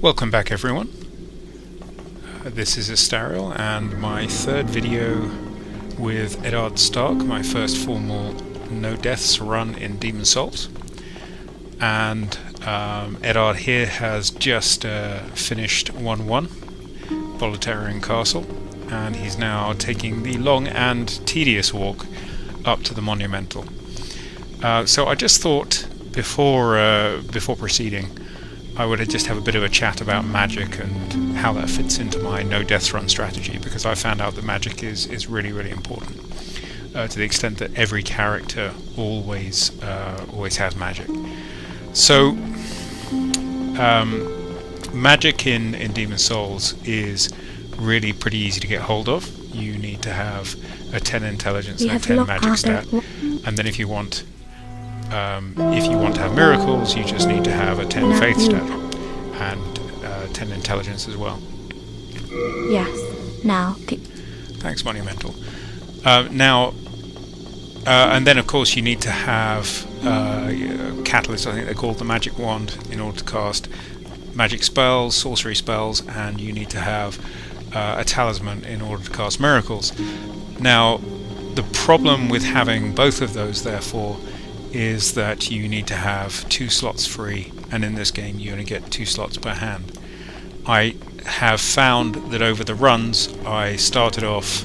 Welcome back everyone. This is Estarriol and my third video with Eddard Stark, my first formal no deaths run in Demon's Souls. And Eddard here has just finished 1-1 Volitarian Castle, and he's now taking the long and tedious walk up to the Monumental. So I just thought before proceeding I would just have a bit of a chat about magic and how that fits into my no deaths run strategy, because I found out that magic is really important, to the extent that every character always has magic. So magic in Demon's Souls is really pretty easy to get hold of. You need to have a 10 intelligence and a 10 magic stat, and then if you want to have miracles, you just need to have a 10 faith stat and 10 intelligence as well. Yes. Now. Thanks, Monumental. And then of course you need to have catalyst. I think they're called the magic wand, in order to cast magic spells, sorcery spells, and you need to have a talisman in order to cast miracles. Now, the problem with having both of those, therefore, is that you need to have 2 slots free, and in this game you only get 2 slots per hand. I have found that over the runs I started off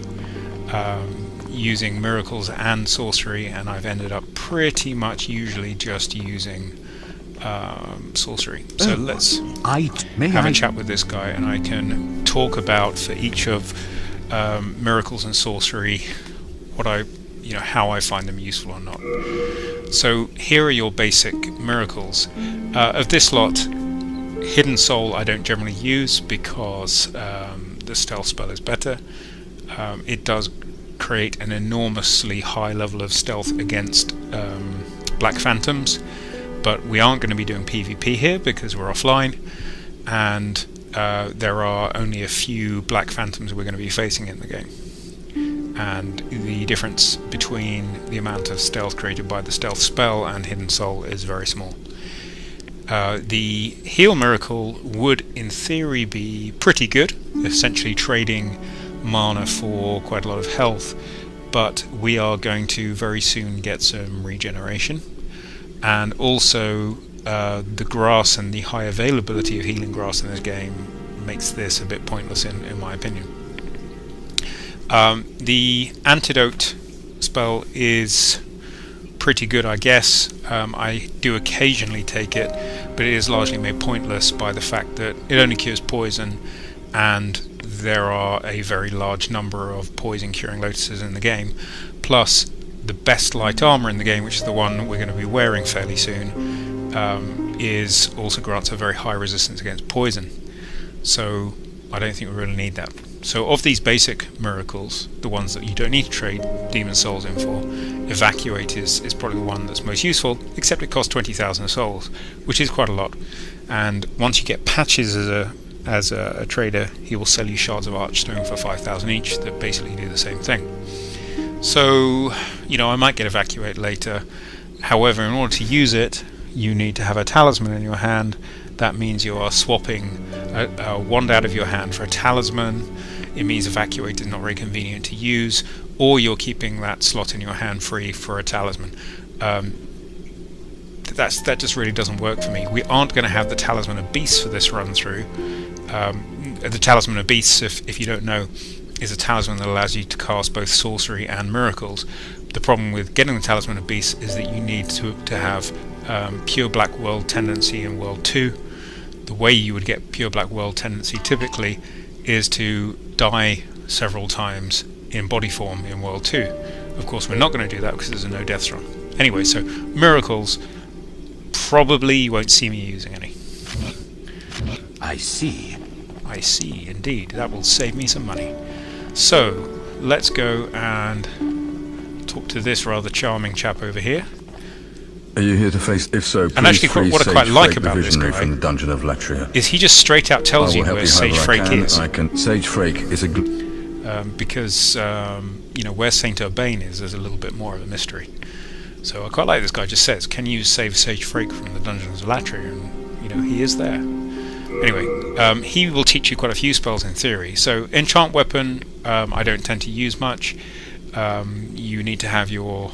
using miracles and sorcery, and I've ended up pretty much usually just using sorcery. So let's have a chat with this guy, and I can talk about for each of miracles and sorcery how I find them useful or not. So here are your basic miracles. Of this lot, Hidden Soul I don't generally use because the stealth spell is better. It does create an enormously high level of stealth against Black Phantoms, but we aren't going to be doing PvP here because we're offline, and there are only a few Black Phantoms we're going to be facing in the game. And the difference between the amount of stealth created by the stealth spell and Hidden Soul is very small. The Heal Miracle would in theory be pretty good, essentially trading mana for quite a lot of health, but we are going to very soon get some regeneration, and also the grass and the high availability of healing grass in this game makes this a bit pointless in my opinion. The Antidote spell is pretty good, I guess. I do occasionally take it, but it is largely made pointless by the fact that it only cures poison, and there are a very large number of poison curing lotuses in the game. Plus, the best light armor in the game, which is the one we're going to be wearing fairly soon, is also grants a very high resistance against poison. So I don't think we really need that. So of these basic miracles, the ones that you don't need to trade Demon's Souls in for, Evacuate is probably the one that's most useful, except it costs 20,000 souls, which is quite a lot. And once you get Patches as a trader, he will sell you shards of Archstone for 5,000 each that basically do the same thing. So, I might get Evacuate later. However, in order to use it, you need to have a talisman in your hand. That means you are swapping a wand out of your hand for a talisman. It means Evacuate is not very convenient to use, or you're keeping that slot in your hand free for a talisman. That just really doesn't work for me. We aren't going to have the Talisman of Beasts for this run through. The Talisman of Beasts, if you don't know, is a talisman that allows you to cast both sorcery and miracles. The problem with getting the Talisman of Beasts is that you need to have Pure Black World Tendency in World 2. The way you would get Pure Black World Tendency typically is to die several times in body form in World 2. Of course, we're not going to do that because there's a no deaths run. Anyway, so miracles, probably you won't see me using any. I see. I see, indeed. That will save me some money. So, let's go and talk to this rather charming chap over here. Are you here to face? If so, please, and actually, what I quite like about this guy from the dungeon of Latria is he just straight out tells you where Sage Frake is. Sage Frake is a because where Saint Urbain is a little bit more of a mystery. So I quite like this guy just says, can you save Sage Frake from the dungeons of Latria? And he is there. Anyway, he will teach you quite a few spells in theory. So enchant weapon, I don't tend to use much. You need to have your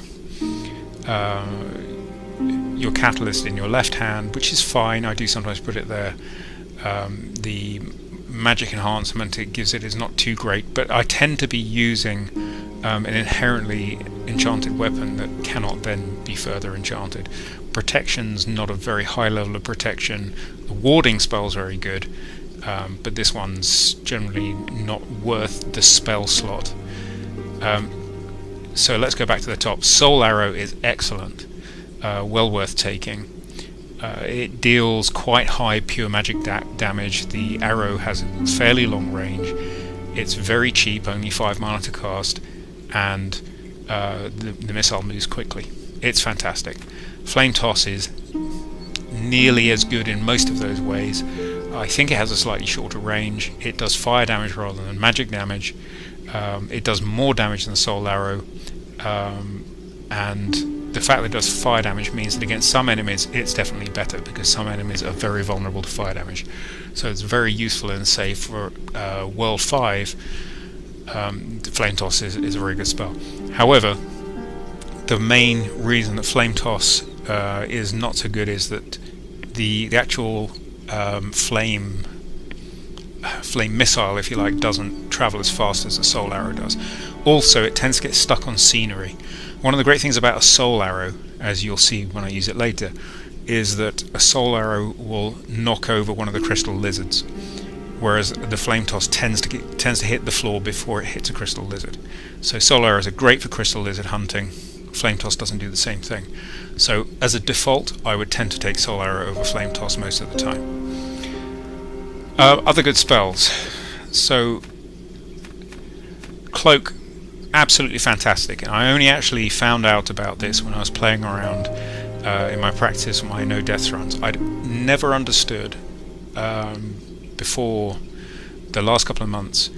catalyst in your left hand, which is fine. I do sometimes put it there. The magic enhancement it gives it is not too great, but I tend to be using an inherently enchanted weapon that cannot then be further enchanted. Protection's not a very high level of protection. The warding spell's very good, but this one's generally not worth the spell slot. So let's go back to the top. Soul Arrow is excellent, well worth taking. It deals quite high pure magic damage. The arrow has a fairly long range. It's very cheap, only 5 mana to cast, and the missile moves quickly. It's fantastic. Flame Toss is nearly as good in most of those ways. I think it has a slightly shorter range. It does fire damage rather than magic damage. It does more damage than Soul Arrow, and the fact that it does fire damage means that against some enemies it's definitely better, because some enemies are very vulnerable to fire damage. So it's very useful, and say for World 5, the Flame Toss is a very good spell. However, the main reason that Flame Toss is not so good is that the actual flame missile, if you like, doesn't travel as fast as a Soul Arrow does. Also, it tends to get stuck on scenery. One of the great things about a Soul Arrow, as you'll see when I use it later, is that a Soul Arrow will knock over one of the crystal lizards, whereas the Flame Toss tends to hit the floor before it hits a crystal lizard. So Soul Arrows are great for crystal lizard hunting. Flame Toss doesn't do the same thing. So as a default, I would tend to take Soul Arrow over Flame Toss most of the time. Other good spells. So Cloak, absolutely fantastic. And I only actually found out about this when I was playing around in my practice, my no death runs. I'd never understood before the last couple of months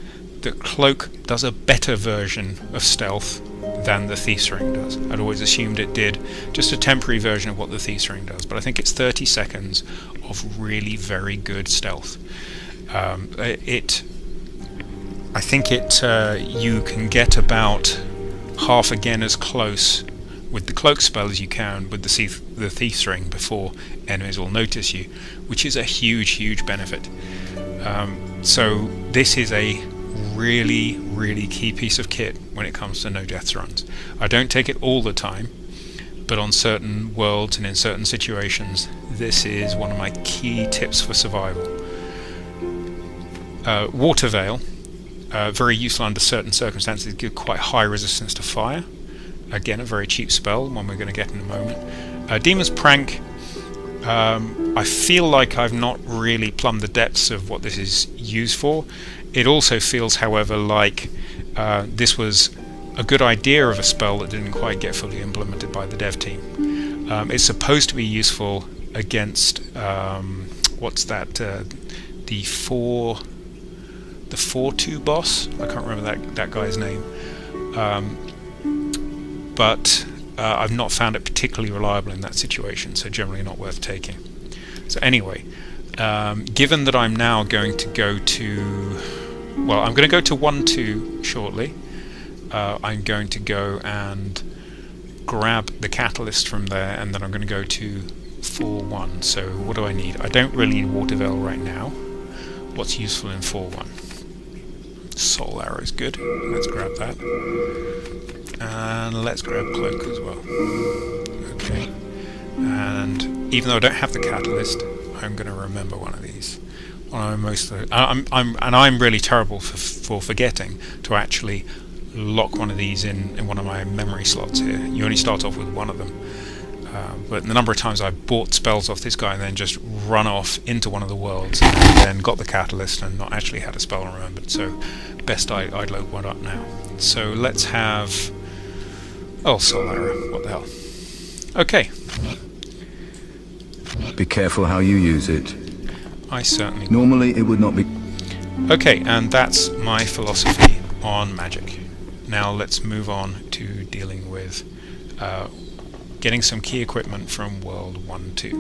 that Cloak does a better version of stealth than the Thief's Ring does. I'd always assumed it did just a temporary version of what the Thief's Ring does, but I think it's 30 seconds of really very good stealth. I think you can get about half again as close with the Cloak spell as you can with the Thief's Ring before enemies will notice you, which is a huge benefit. So this is a really key piece of kit when it comes to no death runs. I don't take it all the time, but on certain worlds and in certain situations, this is one of my key tips for survival. Water Veil, very useful under certain circumstances, give quite high resistance to fire. Again, a very cheap spell, one we're going to get in a moment. Demon's Prank, I feel like I've not really plumbed the depths of what this is used for. It also feels, however, like this was a good idea of a spell that didn't quite get fully implemented by the dev team. It's supposed to be useful against the 4/2 boss. I can't remember that guy's name, but I've not found it particularly reliable in that situation, so generally not worth taking. So anyway, given that I'm now going to go to, well, I'm going to go to 1/2 shortly. I'm going to go and grab the catalyst from there, and then I'm going to go to 4/1. So what do I need? I don't really need Water Veil right now. What's useful in 4/1? Soul Arrow is good. Let's grab that. And let's grab Cloak as well. Okay. And even though I don't have the catalyst, I'm going to remember one of these. I'm really terrible for forgetting to actually lock one of these in one of my memory slots here. You only start off with one of them. But the number of times I bought spells off this guy and then just run off into one of the worlds and then got the catalyst and not actually had a spell remembered. So best I'd load one up now. So let's have... oh, Soul Arrow, what the hell. Okay. Be careful how you use it. I certainly will. Normally it would not be... Okay, and that's my philosophy on magic. Now let's move on to dealing with getting some key equipment from World 1-2.